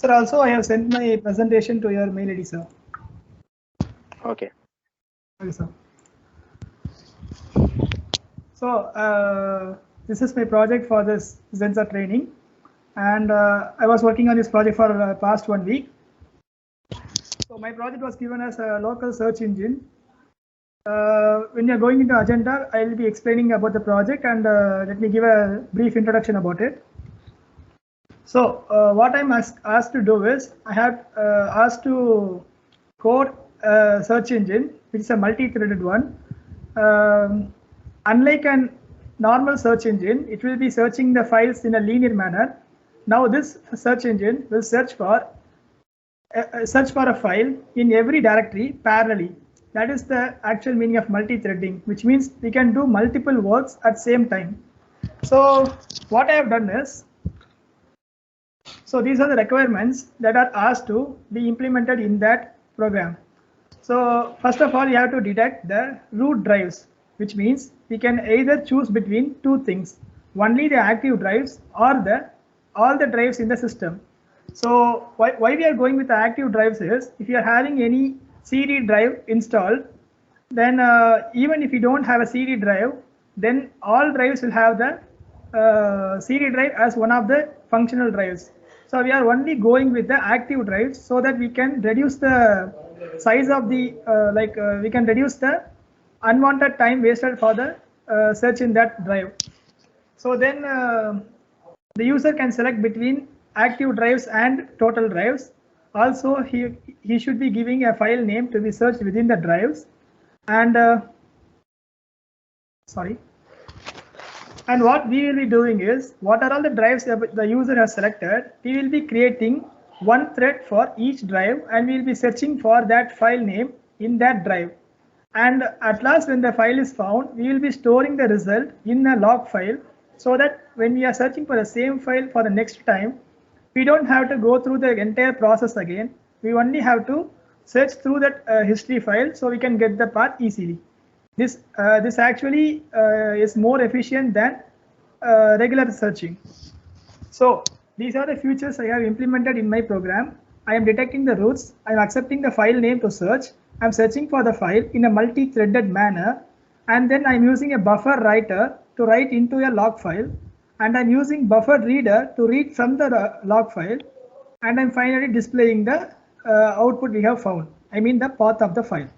Sir, also I have sent my presentation to your mail ID, sir. Okay. Okay, sir. So this is my project for this Zenza training, and I was working on this project for past 1 week. So my project was given as a local search engine. When you're going into agenda, I will be explaining about the project, and let me give a brief introduction about it. So what I'm asked to do is, I have asked to code a search engine, which is a multi-threaded one. Unlike a normal search engine, it will be searching the files in a linear manner. Now this search engine will search for a file in every directory parallelly. That is the actual meaning of multi-threading, which means we can do multiple works at same time. So what I have done is, so these are the requirements that are asked to be implemented in that program. So first of all, you have to detect the root drives, which means we can either choose between two things, only the active drives or all the drives in the system. So why we are going with the active drives is, if you are having any CD drive installed, then even if you don't have a CD drive, then all drives will have the CD drive as one of the functional drives. So we are only going with the active drives so that we can reduce the size of the we can reduce the unwanted time wasted for the search in that drive. So then the user can select between active drives and total drives. Also, he should be giving a file name to be searched within the drives, and and what we will be doing is, what are all the drives the user has selected, we will be creating one thread for each drive, and we will be searching for that file name in that drive. And at last, when the file is found, we will be storing the result in a log file, so that when we are searching for the same file for the next time, we don't have to go through the entire process again. We only have to search through that history file, so we can get the path easily. This actually is more efficient than regular searching. So these are the features I have implemented in my program. I am detecting the roots. I am accepting the file name to search. I am searching for the file in a multi-threaded manner, and then I am using a buffer writer to write into a log file, and I'm using buffer reader to read from the log file, and I'm finally displaying the output we have found. I mean the path of the file.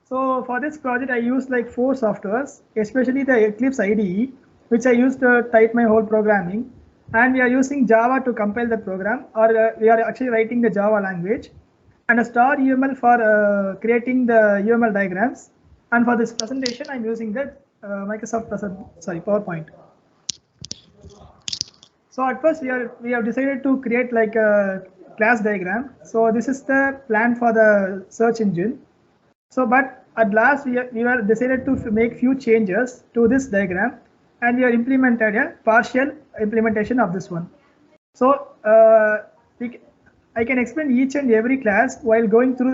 So for this project, I used like 4 softwares, especially the Eclipse IDE, which I used to type my whole programming. And we are using Java to compile the program, or we are actually writing the Java language, and a star UML for creating the UML diagrams. And for this presentation, I'm using the PowerPoint. So at first, we have decided to create like a class diagram. So this is the plan for the search engine. So, but at last we were decided to make few changes to this diagram, and we have implemented a partial implementation of this one. So I can explain each and every class while going through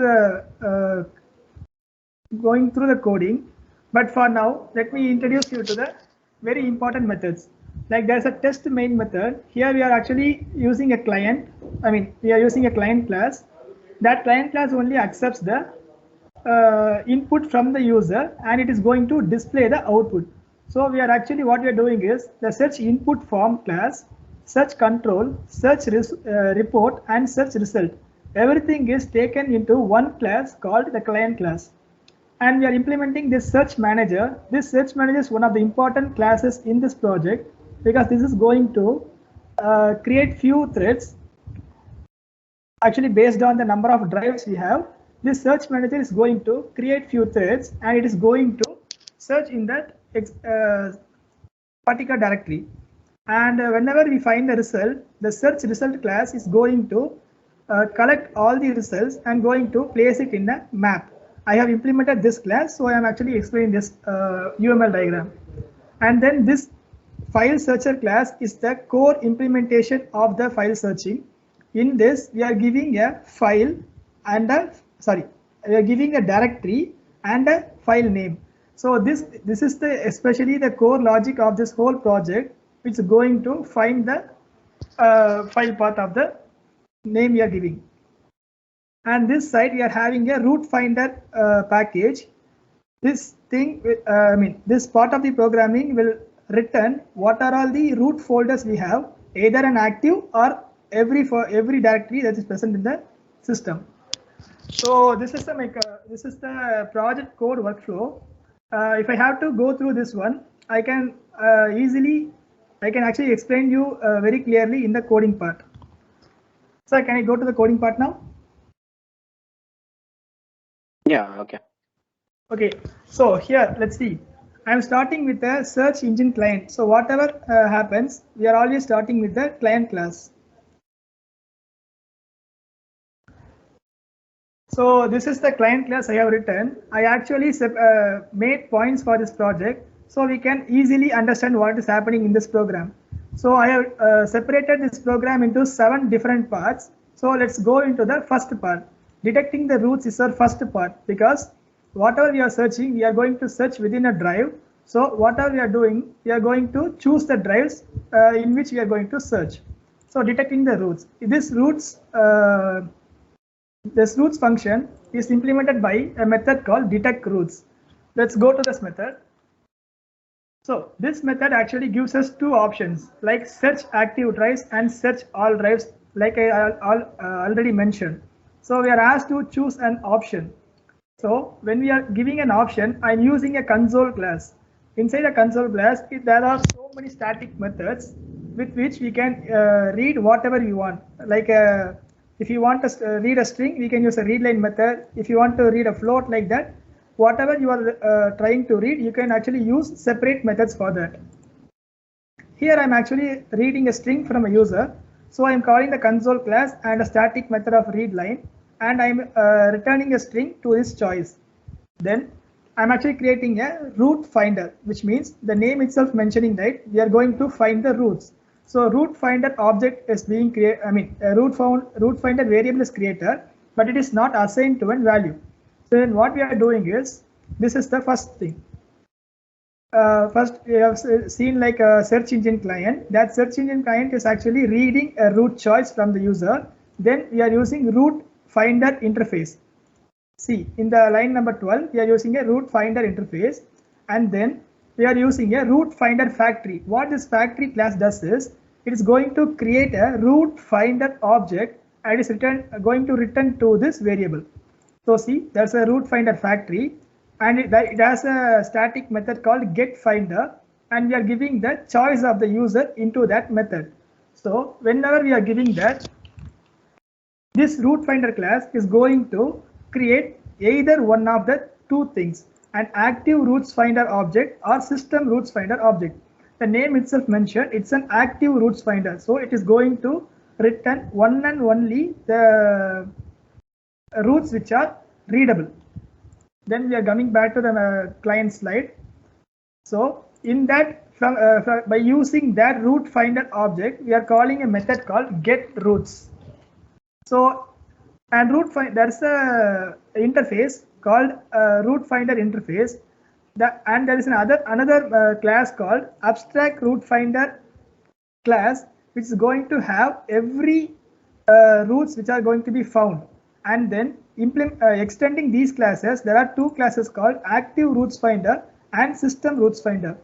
the coding. But for now, let me introduce you to the very important methods. Like there's a test main method. Here we are actually using a client. We are using a client class. That client class only accepts the input from the user, and it is going to display the output. So we are actually, what we are doing is, the search input form class, search control, search report, and search result. Everything is taken into one class called the client class. And we are implementing this search manager. This search manager is one of the important classes in this project, because this is going to create few threads, actually based on the number of drives we have. This search manager is going to create few threads, and it is going to search in that particular directory. And whenever we find the result, the search result class is going to collect all the results and going to place it in a map. I have implemented this class, so I am actually explaining this UML diagram. And then this file searcher class is the core implementation of the file searching. In this, we are giving a file and we are giving a directory and a file name. So this is especially the core logic of this whole project, which is going to find the file path of the name we are giving. And this side we are having a root finder package. This thing, this part of the programming will return what are all the root folders we have, either an active or every directory that is present in the system. So this is the project code workflow. If I have to go through this one, I can actually explain you very clearly in the coding part. So can I go to the coding part now? Yeah, okay. Okay, so here let's see. I'm starting with the search engine client. So whatever happens, we are always starting with the client class. So this is the client class I have written. I actually made points for this project so we can easily understand what is happening in this program. So I have separated this program into 7 different parts. So let's go into the first part. Detecting the roots is our first part, because whatever we are searching, we are going to search within a drive. So whatever we are doing, we are going to choose the drives in which we are going to search. So detecting the roots. This roots function is implemented by a method called detect roots. Let's go to this method. So this method actually gives us 2 options, like search active drives and search all drives, like I already mentioned. So we are asked to choose an option. So when we are giving an option, I'm using a console class. Inside a console class, there are so many static methods with which we can read whatever we want. Like if you want to read a string, we can use a readline method. If you want to read a float, like that, whatever you are trying to read, you can actually use separate methods for that. Here I'm actually reading a string from a user. So I'm calling the console class and a static method of readline, and I'm returning a string to this choice. Then I'm actually creating a root finder, which means the name itself mentioning that we are going to find the roots. So root finder object is being created. A root finder variable is created, but it is not assigned to a value. So then what we are doing is, this is the first thing. First, we have seen like a search engine client. That search engine client is actually reading a root choice from the user. Then we are using root finder interface. See, in the line number 12, we are using a root finder interface, and then we are using a root finder factory. What this factory class does is, it is going to create a root finder object and is going to return to this variable. So see, there's a root finder factory, and it has a static method called getFinder, and we are giving the choice of the user into that method. So whenever we are giving that, this root finder class is going to create either one of the 2 things, an active roots finder object or system roots finder object. The name itself mentioned, it's an active roots finder, so it is going to return one and only the roots which are readable. Then we are coming back to the client slide. So in that, by using that root finder object, we are calling a method called get_roots. So, and there's a interface called root finder interface. And there is another class called abstract root finder class, which is going to have every roots which are going to be found. And then extending these classes, there are 2 classes called active roots finder and system roots finder.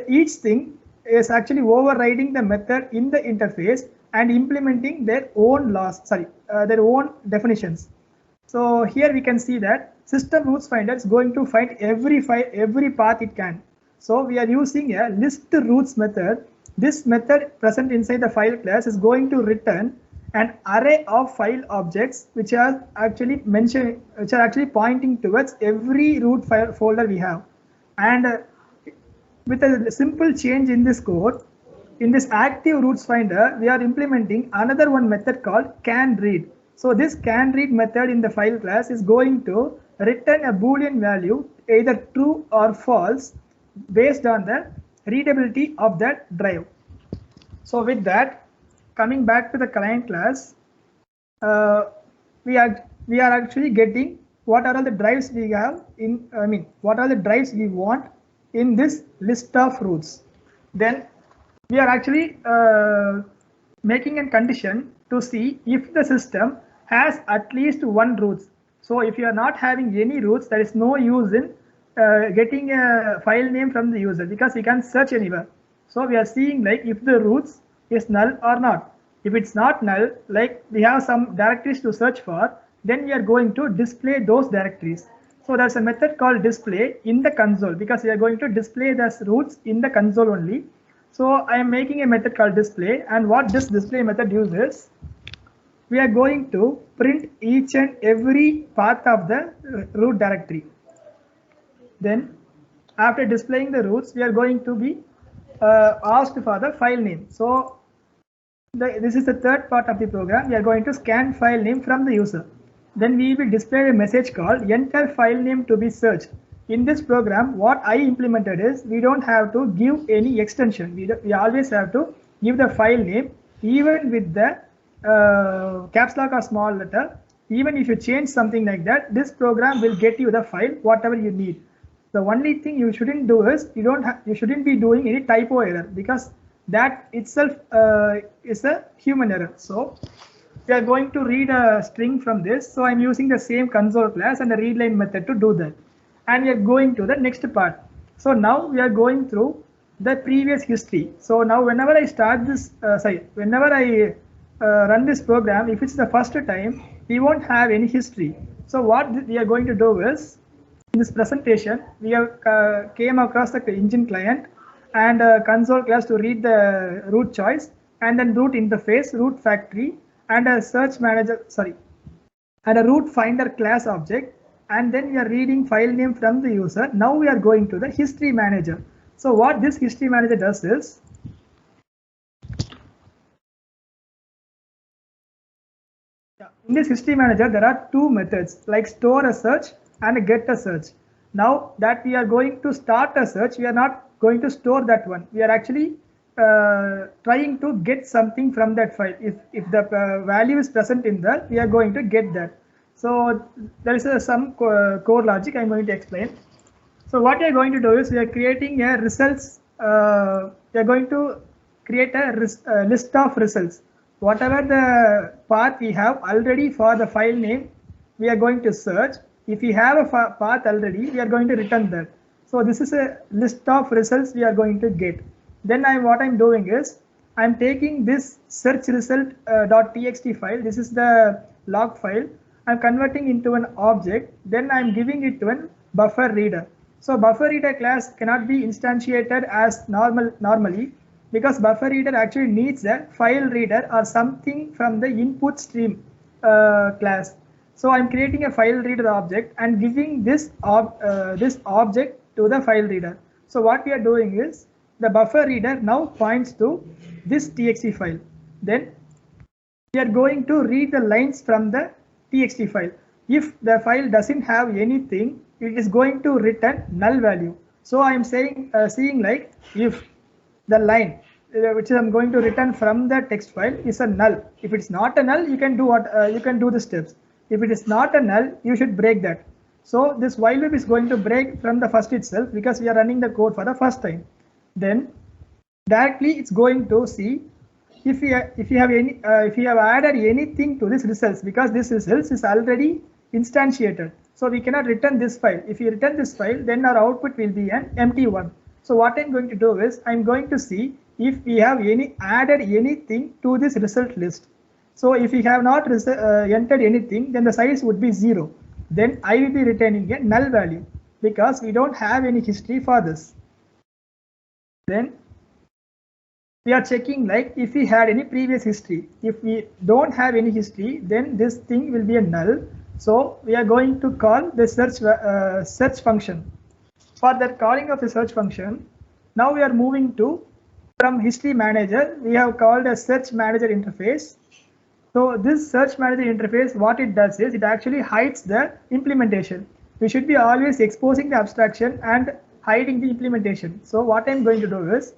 Each thing is actually overriding the method in the interface and implementing their own their own definitions. So here we can see that system roots finder is going to find every path it can. So we are using a list roots method. This method present inside the file class is going to return an array of file objects which are actually pointing towards every root file folder we have. And with a simple change in this code, in this active roots finder, we are implementing another one method called canRead. So this canRead method in the file class is going to return a Boolean value, either true or false, based on the readability of that drive. So with that, coming back to the client class, we are actually getting what are all the drives we have what are the drives we want in this list of roots. Then we are actually making a condition to see if the system has at least one roots. So if you are not having any roots, there is no use in getting a file name from the user because we can't search anywhere. So we are seeing like if the roots is null or not. If it's not null, like we have some directories to search for, then we are going to display those directories. So there's a method called display in the console because we are going to display the roots in the console only. So I am making a method called display, and what this display method uses, we are going to print each and every path of the root directory. Then after displaying the roots, we are going to be asked for the file name. So this is the third part of the program. We are going to scan file name from the user. Then we will display a message called enter file name to be searched. In this program, what I implemented is we don't have to give any extension. We always have to give the file name even with the caps lock or small letter. Even if you change something like that, this program will get you the file whatever you need. The only thing you shouldn't do is you shouldn't be doing any typo error because that itself is a human error. So we are going to read a string from this. So I'm using the same console class and the readline method to do that. And we are going to the next part. So now we are going through the previous history. So now whenever I start this, whenever I run this program, if it's the first time, we won't have any history. So what we are going to do is, in this presentation, we have came across the engine client and console class to read the root choice, and then root interface, root factory, and a search manager, and a root finder class object. And then we are reading file name from the user. Now we are going to the history manager. So what this history manager does is, in this history manager, there are two methods like store a search and get a search. Now that we are going to start a search, we are not going to store that one. We are actually trying to get something from that file. If the value is present in that, we are going to get that. So there is some core logic I'm going to explain. So what we are going to do is we are creating a results. We are going to create a list of results. Whatever the path we have already for the file name, we are going to search. If we have a path already, we are going to return that. So this is a list of results we are going to get. Then what I'm doing is I'm taking this search result .txt file. This is the log file. I'm converting into an object. Then I'm giving it to a buffer reader. So buffer reader class cannot be instantiated as normally because buffer reader actually needs a file reader or something from the input stream class. So I'm creating a file reader object and giving this object to the file reader. So what we are doing is the buffer reader now points to this txt file. Then we are going to read the lines from the txt file. If the file doesn't have anything, it is going to return null value. So I am saying seeing like if the line which I'm going to return from the text file is a null. If it's not a null, you can do what you can do the steps. If it is not a null, you should break that. So this while loop is going to break from the first itself because we are running the code for the first time. Then directly it's going to see if you have added anything to this results, because this results is already instantiated. So we cannot return this file. If you return this file, then our output will be an empty one. So what I'm going to do is I'm going to see if we have added anything to this result list. So if we have not entered anything, then the size would be 0. Then I will be returning a null value because we don't have any history for this. Then we are checking like if we had any previous history. If we don't have any history, then this thing will be a null. So we are going to call the search function. For that calling of the search function, now we are moving to from history manager. We have called a search manager interface. So this search manager interface, what it does is it actually hides the implementation. We should be always exposing the abstraction and hiding the implementation. So what I'm going to do is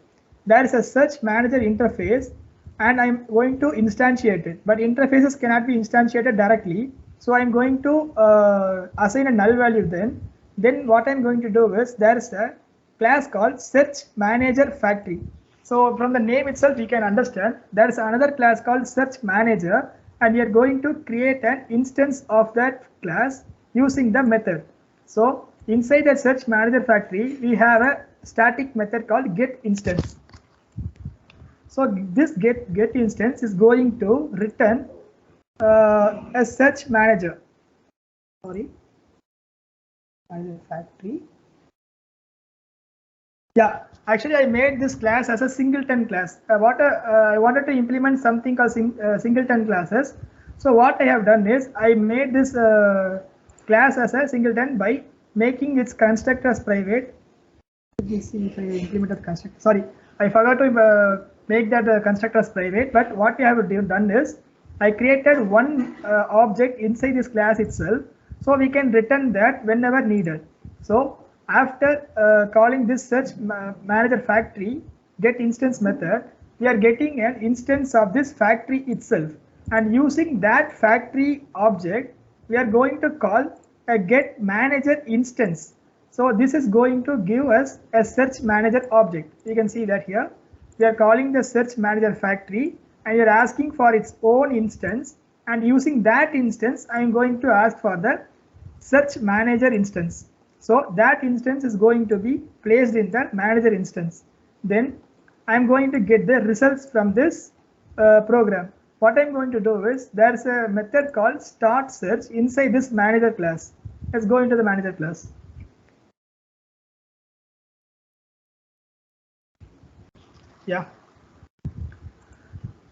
there is a search manager interface and I'm going to instantiate it, but interfaces cannot be instantiated directly. So I'm going to assign a null value then. Then what I'm going to do is there is a class called search manager factory. So from the name itself, we can understand there is another class called search manager, and we are going to create an instance of that class using the method. So inside the search manager factory, we have a static method called get instance. So this get instance is going to return a search manager. Sorry, manager factory. Yeah, actually I made this class as a singleton class. I wanted to implement something called singleton classes. So what I have done is I made this class as a singleton by making its constructors private. Let me see if I implemented constructor. Sorry, I forgot to make that constructors private. But what I have done is I created one object inside this class itself, so we can return that whenever needed. So after calling this search manager factory get instance method, we are getting an instance of this factory itself, and using that factory object, we are going to call a get manager instance. So this is going to give us a search manager object. You can see that here. We are calling the search manager factory, and you are asking for its own instance, and using that instance, I am going to ask for the search manager instance. So that instance is going to be placed in the manager instance. Then I'm going to get the results from this program. What I'm going to do is there's a method called start search inside this manager class. Let's go into the manager class. Yeah.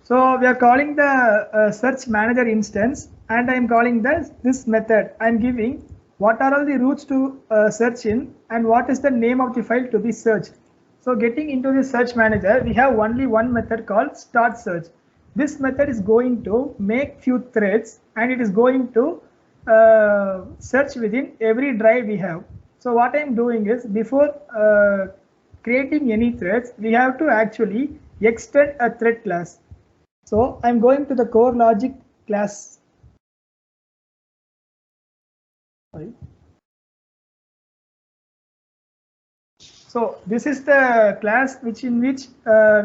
So we are calling the search manager instance, and I'm calling this method. I'm giving what are all the routes to search in and what is the name of the file to be searched. So getting into the search manager, we have only one method called start search. This method is going to make few threads, and it is going to search within every drive we have. So what I'm doing is before creating any threads, we have to actually extend a thread class. So I'm going to the core logic class. Sorry. So this is the class in which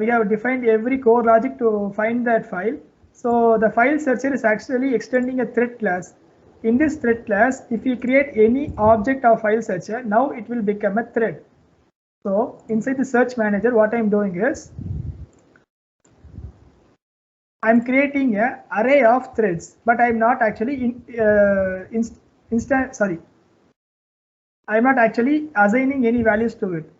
we have defined every core logic to find that file. So the file searcher is actually extending a thread class. In this thread class, if we create any object of file searcher, now it will become a thread. So inside the search manager, what I'm doing is I'm creating an array of threads, but I'm not actually I'm not actually assigning any values to it.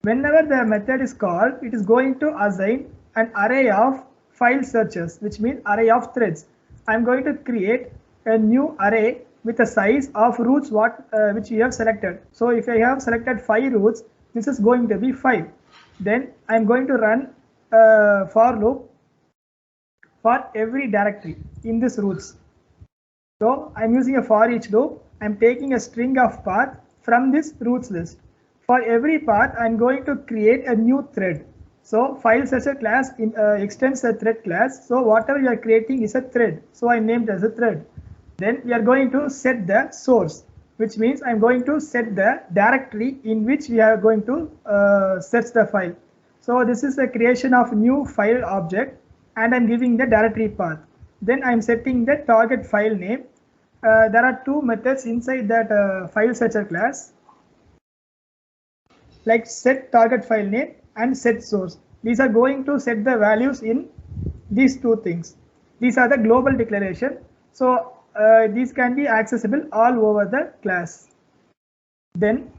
Whenever the method is called, it is going to assign an array of file searchers, which means array of threads. I'm going to create a new array with a size of routes which you have selected. So if I have selected 5 routes, this is going to be 5. Then I'm going to run a for loop for every directory in this routes. So I'm using a for each loop. I'm taking a string of path from this routes list. For every path, I'm going to create a new thread. So file searcher class extends a thread class. So whatever we are creating is a thread. So I named as a thread. Then we are going to set the source, which means I'm going to set the directory in which we are going to search the file. So this is a creation of new file object, and I'm giving the directory path. Then I'm setting the target file name. There are 2 methods inside that file searcher class, like set target file name and set source. These are going to set the values in these 2 things. These are the global declaration. So these can be accessible all over the class. Then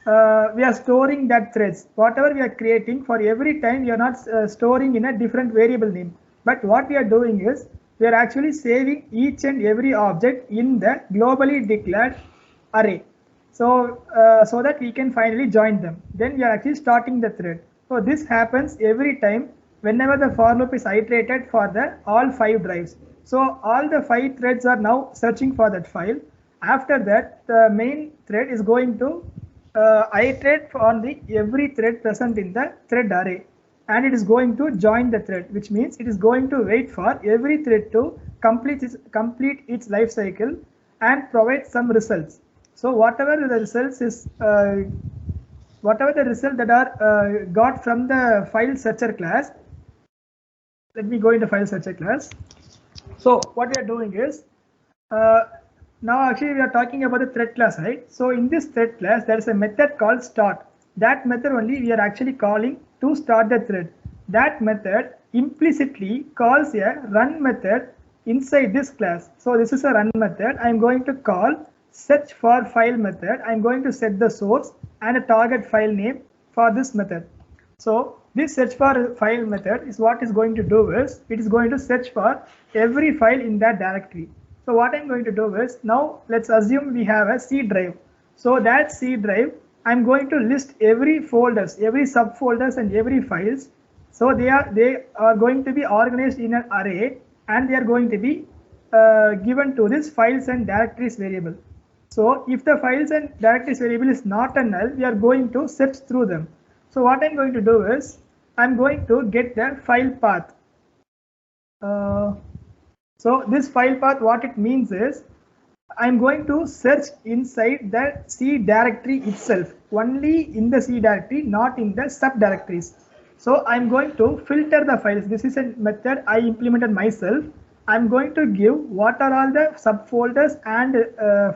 we are storing that threads. Whatever we are creating, for every time we are not storing in a different variable name. But what we are doing is we are actually saving each and every object in the globally declared array. So so that we can finally join them. Then we are actually starting the thread. So this happens every time whenever the for loop is iterated for the all 5 drives. So all the 5 threads are now searching for that file. After that, the main thread is going to iterate on the every thread present in the thread array, and it is going to join the thread, which means it is going to wait for every thread to complete its life cycle and provide some results. So whatever the results is whatever the result that are got from the file searcher class. Let me go into file searcher class. So what we are doing is, now actually we are talking about the thread class, right? So in this thread class, there is a method called start. That method only we are actually calling to start the thread. That method implicitly calls a run method inside this class. So this is a run method. I'm going to call search for file method. I'm going to set the source and a target file name for this method. So this search for file method is what is going to do is, it is going to search for every file in that directory. So what I'm going to do is, now let's assume we have a C drive. So that C drive, I'm going to list every folders, every subfolders and every files. So they are going to be organized in an array, and they are going to be given to this files and directories variable. So if the files and directories variable is not a null, we are going to search through them. So what I'm going to do is, I'm going to get the file path. So this file path, what it means is, I'm going to search inside the C directory itself, only in the C directory, not in the subdirectories. So I'm going to filter the files. This is a method I implemented myself. I'm going to give what are all the subfolders and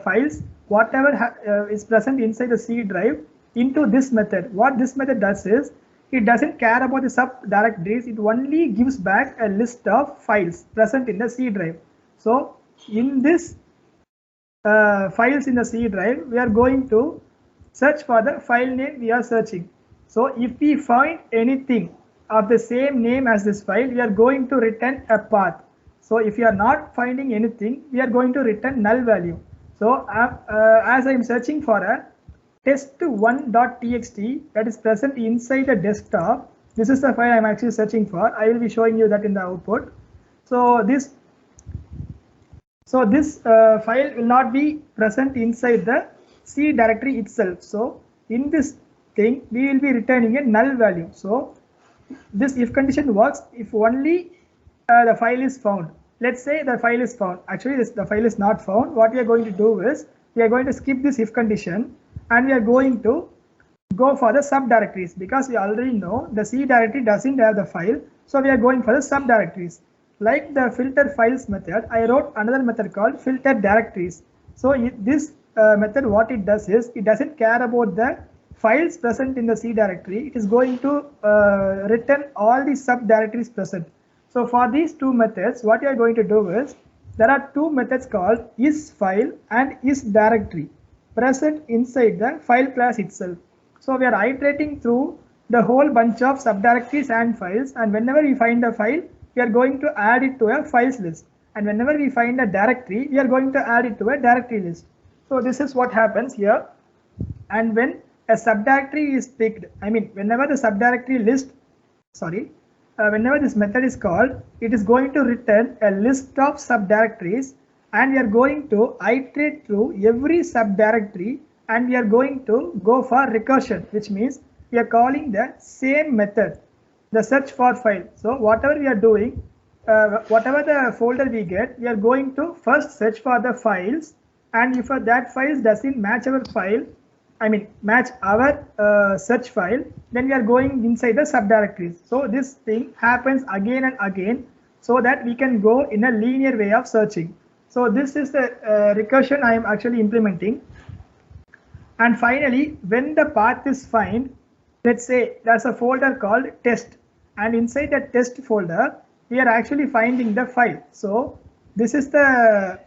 files, whatever is present inside the C drive, into this method. What this method does is, it doesn't care about the subdirectories. It only gives back a list of files present in the C drive. So in this files in the C drive, we are going to search for the file name we are searching. So if we find anything of the same name as this file, we are going to return a path. So if you are not finding anything, we are going to return null value. So as I am searching for a test1.txt that is present inside the desktop, this is the file I am actually searching for. I will be showing you that in the output. So this file will not be present inside the C directory itself. So in this thing, we will be returning a null value. So this if condition works if only the file is found. Let's say the file is found. Actually, the file is not found. What we are going to do is, we are going to skip this if condition, and we are going to go for the subdirectories, because we already know the C directory doesn't have the file. So we are going for the subdirectories. Like the filter files method, I wrote another method called filter directories. So this method, what it does is, it doesn't care about the files present in the C directory. It is going to return all the subdirectories present. So for these two methods, what you are going to do is, there are two methods called isFile and isDirectory present inside the file class itself. So we are iterating through the whole bunch of subdirectories and files, and whenever we find a file, we are going to add it to a files list, and whenever we find a directory, we are going to add it to a directory list. So this is what happens here. And when a subdirectory is picked, I mean whenever the subdirectory list, whenever this method is called, it is going to return a list of subdirectories, and we are going to iterate through every subdirectory, and we are going to go for recursion, which means we are calling the same method, the search for file. So whatever we are doing, whatever the folder we get, we are going to first search for the files, and if that files doesn't match our file, match our search file, then we are going inside the subdirectories. So this thing happens again and again, so that we can go in a linear way of searching. So this is the recursion I am actually implementing. And finally, when the path is found, let's say there's a folder called test, and inside the test folder, we are actually finding the file. So this is the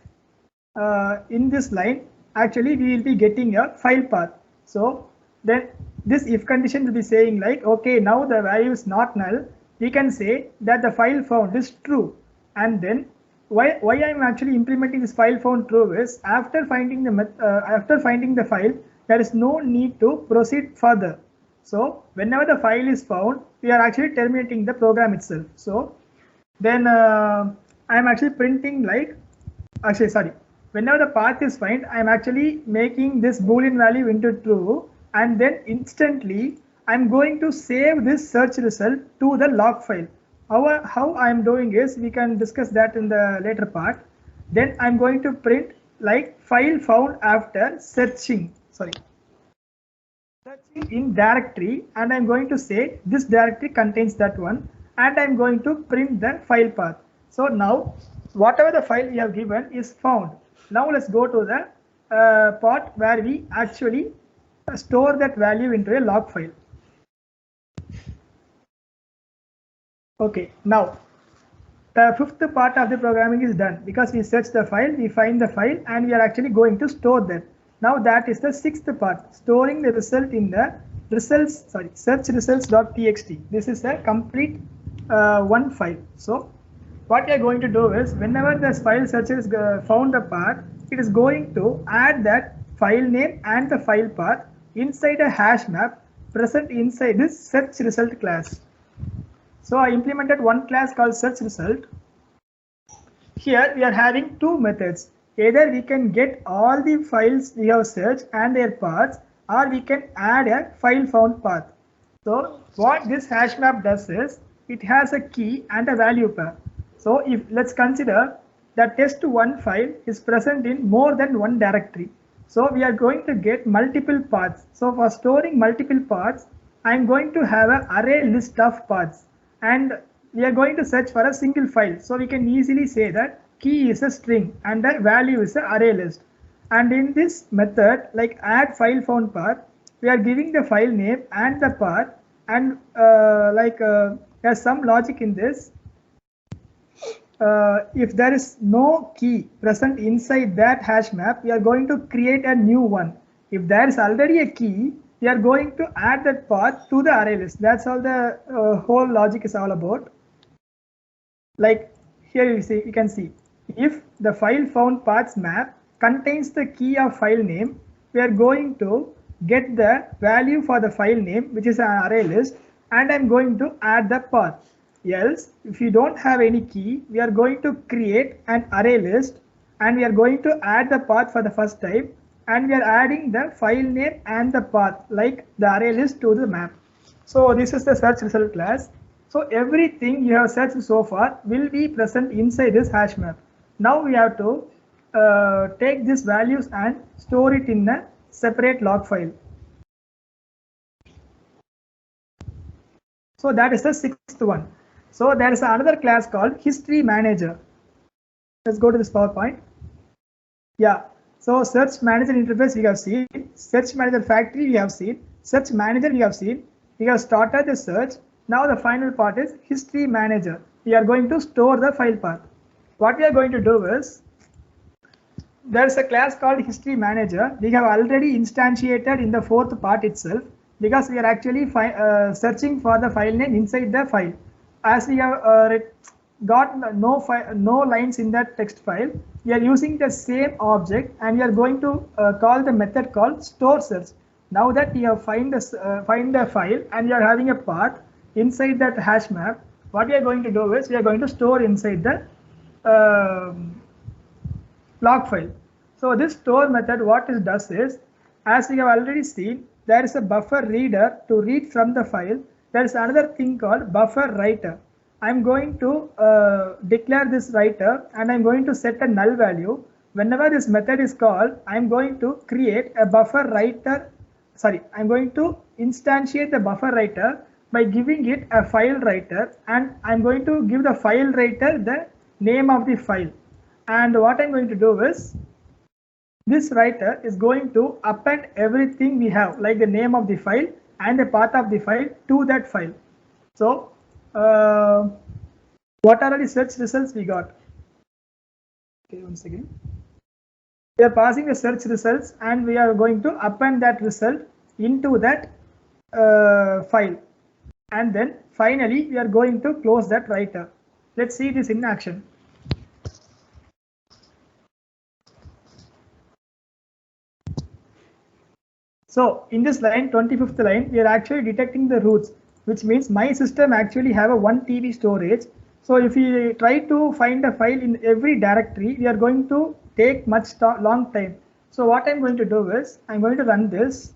in this line, actually we will be getting a file path. So then this if condition will be saying like, okay, now the value is not null, we can say that the file found is true. And then why I'm actually implementing this file found true is, after finding the file, there is no need to proceed further. So whenever the file is found, we are actually terminating the program itself. So then I am actually printing like, whenever the path is found, I am actually making this boolean value into true, and then instantly I'm going to save this search result to the log file. How I'm doing is, we can discuss that in the later part. Then I'm going to print like file found after searching. searching in directory, and I'm going to say this directory contains that one, and I'm going to print the file path. So now whatever the file we have given is found. Now let's go to the part where we actually store that value into a log file. Okay, now the fifth part of the programming is done because we search the file, we find the file, and we are actually going to store that. Now that is the sixth part, storing the result in the search results.txt. This is a complete one file. So what we are going to do is, whenever the file searcher is found the path, it is going to add that file name and the file path inside a hash map present inside this search result class. So I implemented one class called search result. Here we are having two methods. Either we can get all the files we have searched and their paths, or we can add a file found path. So what this hash map does is, it has a key and a value pair. So if let's consider that test1 file is present in more than one directory. So we are going to get multiple paths. So for storing multiple paths, I am going to have an array list of paths, and we are going to search for a single file. So we can easily say that key is a string and the value is an array list. And in this method, like add file found path, we are giving the file name and the path, and there's some logic in this. If there is no key present inside that hash map, we are going to create a new one. If there is already a key, we are going to add that path to the array list. That's all the whole logic is all about. Like here you can see, if the file found paths map contains the key of file name, we are going to get the value for the file name, which is an array list, and I'm going to add the path. Else, if you don't have any key, we are going to create an array list, and we are going to add the path for the first time, and we are adding the file name and the path like the array list to the map. So this is the search result class. So everything you have searched so far will be present inside this hash map. Now we have to take these values and store it in a separate log file. So that is the sixth one. So there is another class called history manager. Let's go to this PowerPoint. Yeah. So search manager interface we have seen, search manager factory we have seen, search manager we have seen. We have started the search. Now the final part is history manager. We are going to store the file path. What we are going to do is, there is a class called history manager. We have already instantiated in the fourth part itself, because we are actually searching for the file name inside the file. As we have got no lines in that text file, we are using the same object, and we are going to call the method called store search. Now that we have find the file and we are having a path inside that hash map, what we are going to do is, we are going to store inside the log file. So this store method, what it does is, as we have already seen, there is a buffer reader to read from the file. There is another thing called buffer writer. I'm going to declare this writer, and I'm going to set a null value. Whenever this method is called, I'm going to create a buffer writer. I'm going to instantiate the buffer writer by giving it a file writer, and I'm going to give the file writer the name of the file. And what I'm going to do is, this writer is going to append everything we have, like the name of the file and the path of the file, to that file. So what are the search results we got? Okay, one second. We are passing the search results, and we are going to append that result into that file, and then finally we are going to close that writer. Let's see this in action. So in this line, 25th line, we are actually detecting the roots, which means my system actually have a 1 TB storage. So if we try to find a file in every directory, we are going to take long time. So what I'm going to do is, I'm going to run this,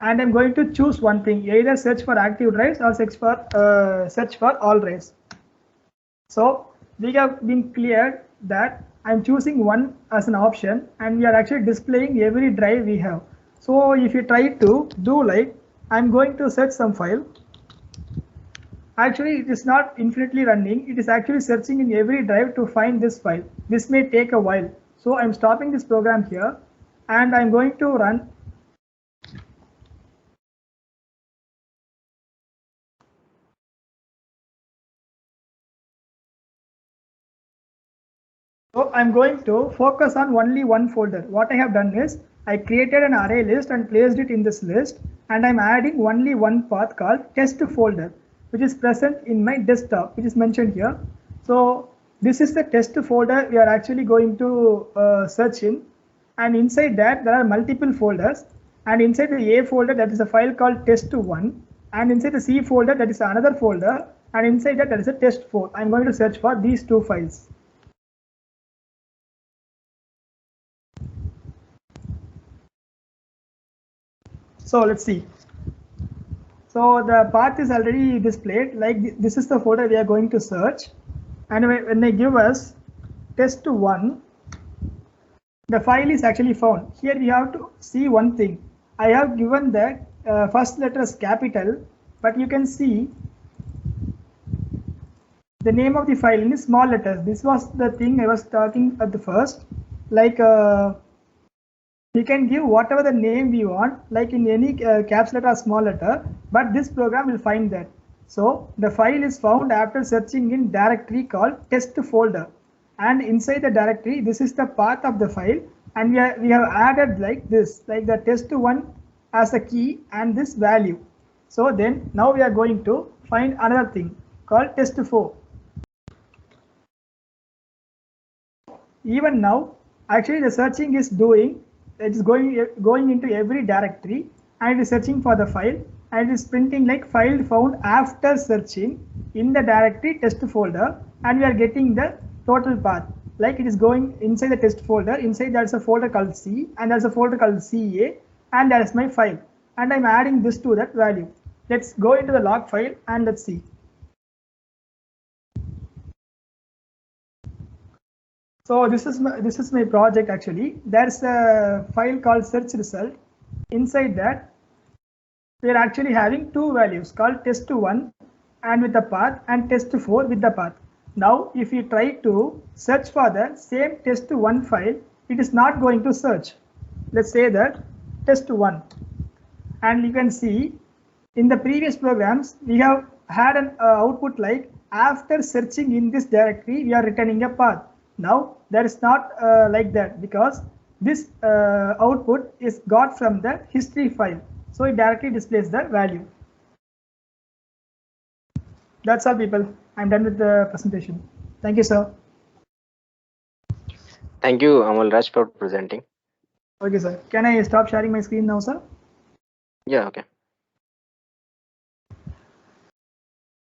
and I'm going to choose one thing, either search for active drives or search for all drives. So we have been cleared that I'm choosing one as an option, and we are actually displaying every drive we have. So if you try to do like, I'm going to search some file. Actually, it is not infinitely running. It is actually searching in every drive to find this file. This may take a while. So I'm stopping this program here and I'm going to run. So I'm going to focus on only one folder. What I have done is I created an array list and placed it in this list, and I'm adding only one path called test folder, which is present in my desktop, which is mentioned here. So this is the test folder we are actually going to search in, and inside that there are multiple folders, and inside the A folder that is a file called test1, and inside the C folder that is another folder, and inside that there is a test4. I'm going to search for these two files. So let's see. So the path is already displayed, like this is the folder we are going to search. And when they give us test1, the file is actually found. Here we have to see one thing. I have given the first letter as capital, but you can see the name of the file in small letters. This was the thing I was talking at the first, like we can give whatever the name we want, like in any caps letter or small letter, but this program will find that. So the file is found after searching in directory called test folder, and inside the directory, this is the path of the file, and we have added like this, like the test1 as a key and this value. So then now we are going to find another thing called test4. Even now, actually the searching is doing. It is going into every directory and it is searching for the file, and it is printing like file found after searching in the directory test folder, and we are getting the total path. Like it is going inside the test folder. Inside there's a folder called C, and there's a folder called CA, and that is my file, and I'm adding this to that value. Let's go into the log file and let's see. So this is my project actually. There's a file called search result. Inside that, we are actually having two values called test1 and with the path, and test4 with the path. Now, if you try to search for the same test1 file, it is not going to search. Let's say that test1, and you can see in the previous programs we have had an output like after searching in this directory we are returning a path. Now that is not like that, because this output is got from the history file, so it directly displays the value. That's all, people. I'm done with the presentation. Thank you, sir. Thank you, Amal Raj, for presenting. Okay, sir. Can I stop sharing my screen now, sir? Yeah, okay.